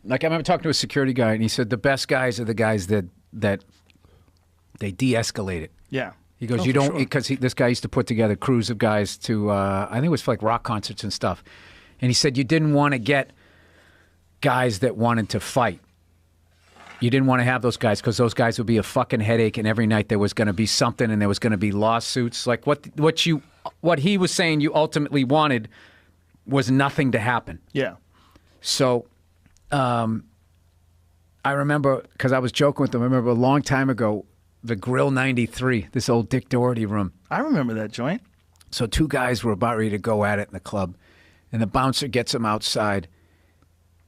Like I remember talking to a security guy, and he said the best guys are the guys that they de-escalate it. Yeah. He goes, you don't, because this guy used to put together crews of guys to, I think it was for like rock concerts and stuff. And he said you didn't want to get guys that wanted to fight. You didn't want to have those guys because those guys would be a fucking headache, and every night there was going to be something, and there was going to be lawsuits. Like what he was saying you ultimately wanted was nothing to happen. Yeah. So I remember, because I was joking with him, I remember a long time ago, the Grill 93, this old Dick Doherty room. I remember that joint. So two guys were about ready to go at it in the club, and the bouncer gets them outside.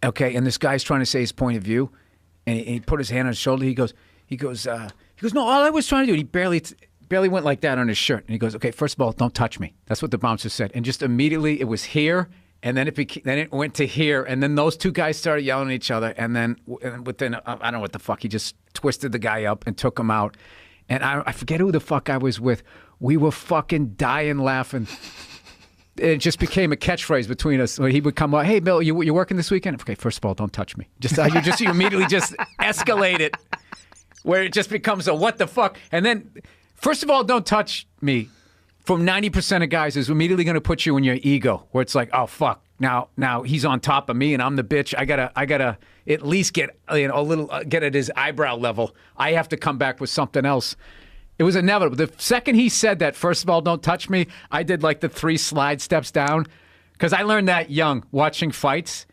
Okay, and this guy's trying to say his point of view, and he put his hand on his shoulder. He goes, no, all I was trying to do, he barely went like that on his shirt. And he goes, okay, first of all, don't touch me. That's what the bouncer said. And just immediately it was here, and then it went to here, and then those two guys started yelling at each other, and then within, I don't know what the fuck, he just twisted the guy up and took him out. And I forget who the fuck I was with. We were fucking dying laughing. It just became a catchphrase between us. He would come up, hey, Bill, you working this weekend? Okay, first of all, don't touch me. You immediately just escalate it, where it just becomes a what the fuck. And then, first of all, don't touch me. From 90% of guys is immediately going to put you in your ego, where it's like, oh fuck, now he's on top of me and I'm the bitch. I gotta at least get a little get at his eyebrow level. I have to come back with something else. It was inevitable. The second he said that, first of all, don't touch me, I did like the 3 slide steps down, because I learned that young watching fights.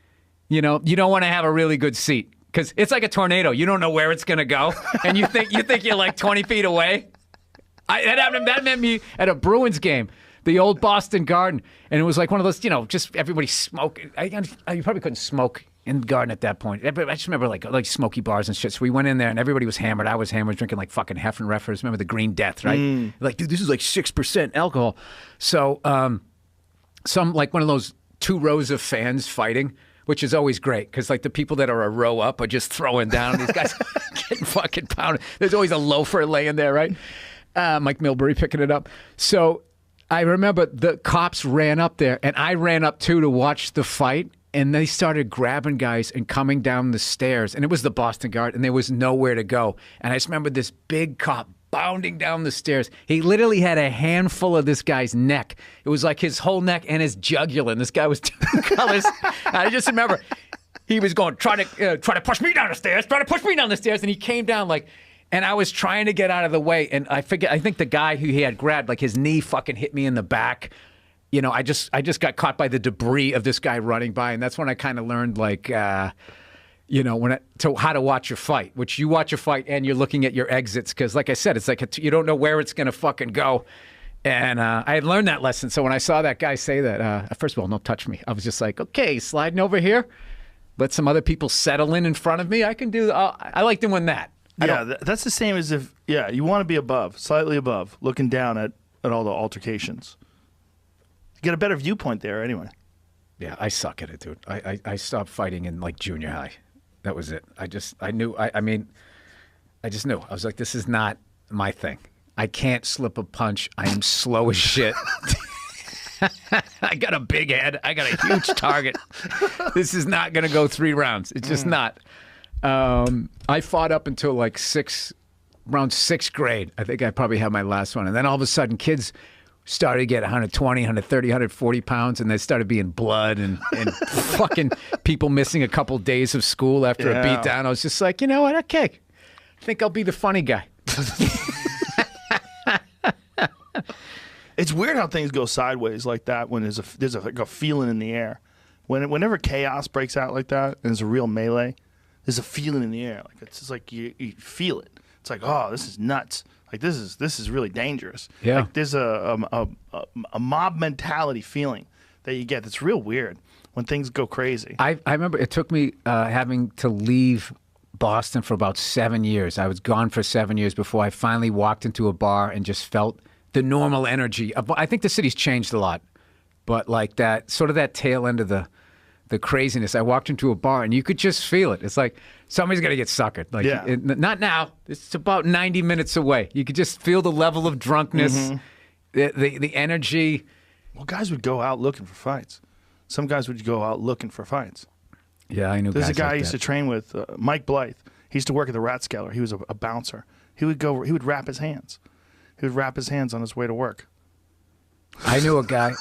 You know, you don't want to have a really good seat because it's like a tornado. You don't know where it's going to go, and you think you're like 20 feet away. That meant me at a Bruins game, the old Boston Garden, and it was like one of those, just everybody smoking. You probably couldn't smoke in the Garden at that point. I just remember like smoky bars and shit. So we went in there, and everybody was hammered. I was hammered, drinking like fucking Heffenreffers. Remember the Green Death, right? Like, dude, this is like 6% alcohol. So some like one of those 2 rows of fans fighting, which is always great because like the people that are a row up are just throwing down. These guys getting fucking pounded. There's always a loafer laying there, right? Mike Milbury picking it up. So I remember the cops ran up there, and I ran up too to watch the fight, and they started grabbing guys and coming down the stairs, and it was the Boston Guard, and there was nowhere to go. And I just remember this big cop bounding down the stairs. He literally had a handful of this guy's neck. It was like his whole neck and his jugular, and this guy was 2 colors. I just remember he was going, try to push me down the stairs, and he came down like... And I was trying to get out of the way, and I think the guy who he had grabbed, like his knee fucking hit me in the back. I just got caught by the debris of this guy running by, and that's when I kind of learned, like, how to watch your fight. Which you watch a fight and you're looking at your exits, because, like I said, it's like you don't know where it's gonna fucking go. And I had learned that lesson. So when I saw that guy say that, first of all, don't touch me. I was just like, okay, sliding over here, let some other people settle in front of me. I can do. I like doing that. Yeah, that's the same as if, you want to be above, slightly above, looking down at all the altercations. You get a better viewpoint there anyway. Yeah, I suck at it, dude. I stopped fighting in like junior high. That was it. I just knew. I was like, this is not my thing. I can't slip a punch. I am slow as shit. I got a big head. I got a huge target. This is not going to go 3 rounds. It's just not. I fought up until like around 6th grade. I think I probably had my last one. And then all of a sudden kids started to get 120, 130, 140 pounds, and there started being blood and fucking people missing a couple days of school after a beat down. I was just like, you know what? Okay. I think I'll be the funny guy. It's weird how things go sideways like that when there's like a feeling in the air. Whenever chaos breaks out like that and there's a real melee, there's a feeling in the air. Like it's just like you feel it. It's like, oh, this is nuts. Like this is really dangerous. Yeah. Like there's a mob mentality feeling that you get that's real weird when things go crazy. I remember it took me having to leave Boston for about 7 years. I was gone for 7 years before I finally walked into a bar and just felt the normal energy. I think the city's changed a lot, but like that sort of that tail end of the craziness. I walked into a bar and you could just feel it. It's like somebody's gonna get suckered. Like not now. It's about 90 minutes away. You could just feel the level of drunkenness, the energy. Well, guys would go out looking for fights. Some guys would go out looking for fights. Yeah, I knew There's guys a guy like I used to that. train with, Mike Blythe. He used to work at the Rathskeller. He was a bouncer. He would wrap his hands. He would wrap his hands on his way to work. I knew a guy.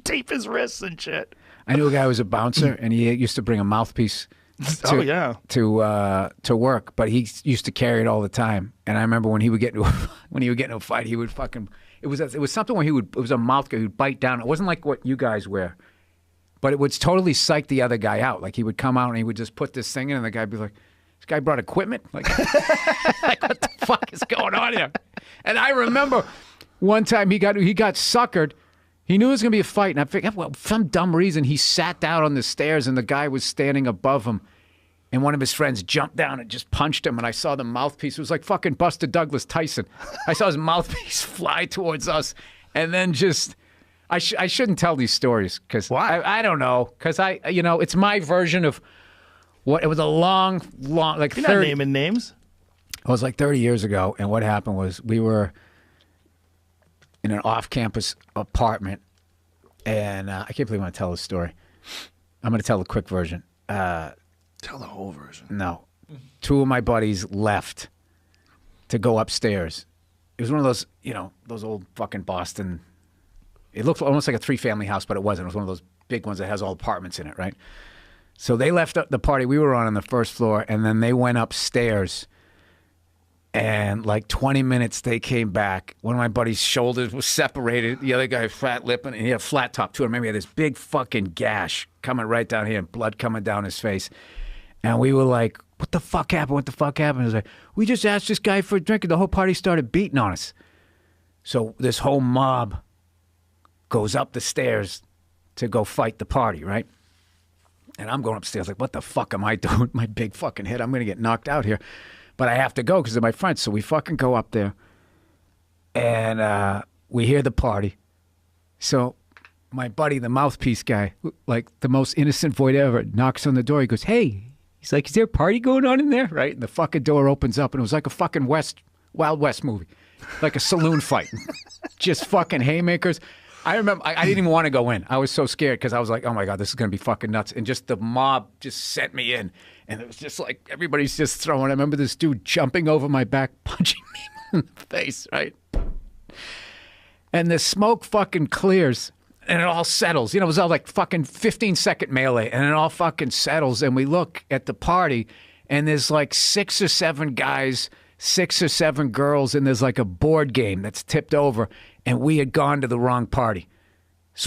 Tape his wrists and shit. I knew a guy who was a bouncer, and he used to bring a mouthpiece Oh yeah. to work, but he used to carry it all the time. And I remember when he would get into a fight, he would fucking it was something where it was a mouth guard who'd bite down. It wasn't like what you guys wear, but it would totally psych the other guy out. Like he would come out and he would just put this thing in, and the guy'd be like, "This guy brought equipment? Like, like what the fuck is going on here?" And I remember one time he got suckered. He knew it was going to be a fight, and I figured, well, for some dumb reason, he sat down on the stairs, and the guy was standing above him, and one of his friends jumped down and just punched him, and I saw the mouthpiece. It was like fucking Buster Douglas Tyson. I saw his mouthpiece fly towards us, and then just, I shouldn't tell these stories, because I don't know, because it's my version of what, it was a long, like You're not naming names. It was like 30 years ago, and what happened was we were in an off-campus apartment, and I can't believe I'm going to tell this story. I'm going to tell the quick version. Tell the whole version. No. Two of my buddies left to go upstairs. It was one of those, those old fucking Boston. It looked almost like a three-family house, but it wasn't. It was one of those big ones that has all apartments in it, right? So they left the party we were on the first floor, and then they went upstairs. And like 20 minutes, they came back. One of my buddy's shoulders was separated. The other guy was flat lipping, and he had a flat top too. I remember he had this big fucking gash coming right down here, and blood coming down his face. And we were like, "What the fuck happened? What the fuck happened?" It was like, "We just asked this guy for a drink, and the whole party started beating on us." So this whole mob goes up the stairs to go fight the party, right? And I'm going upstairs like, "What the fuck am I doing with my big fucking head? I'm going to get knocked out here." But I have to go because they're my friends. So we fucking go up there, and we hear the party. So my buddy, the mouthpiece guy, like the most innocent void ever, knocks on the door. He goes, "Hey." He's like, "Is there a party going on in there?" Right? And the fucking door opens up, and it was like a fucking Wild West movie. Like a saloon fight. Just fucking haymakers. I remember, I didn't even want to go in. I was so scared because I was like, "Oh my God, this is going to be fucking nuts." And just the mob just sent me in. And it was just like, everybody's just throwing. I remember this dude jumping over my back, punching me in the face, right? And the smoke fucking clears, and it all settles. It was all like fucking 15-second melee, and it all fucking settles. And we look at the party, and there's like 6 or 7 guys, 6 or 7 girls, and there's like a board game that's tipped over, and we had gone to the wrong party.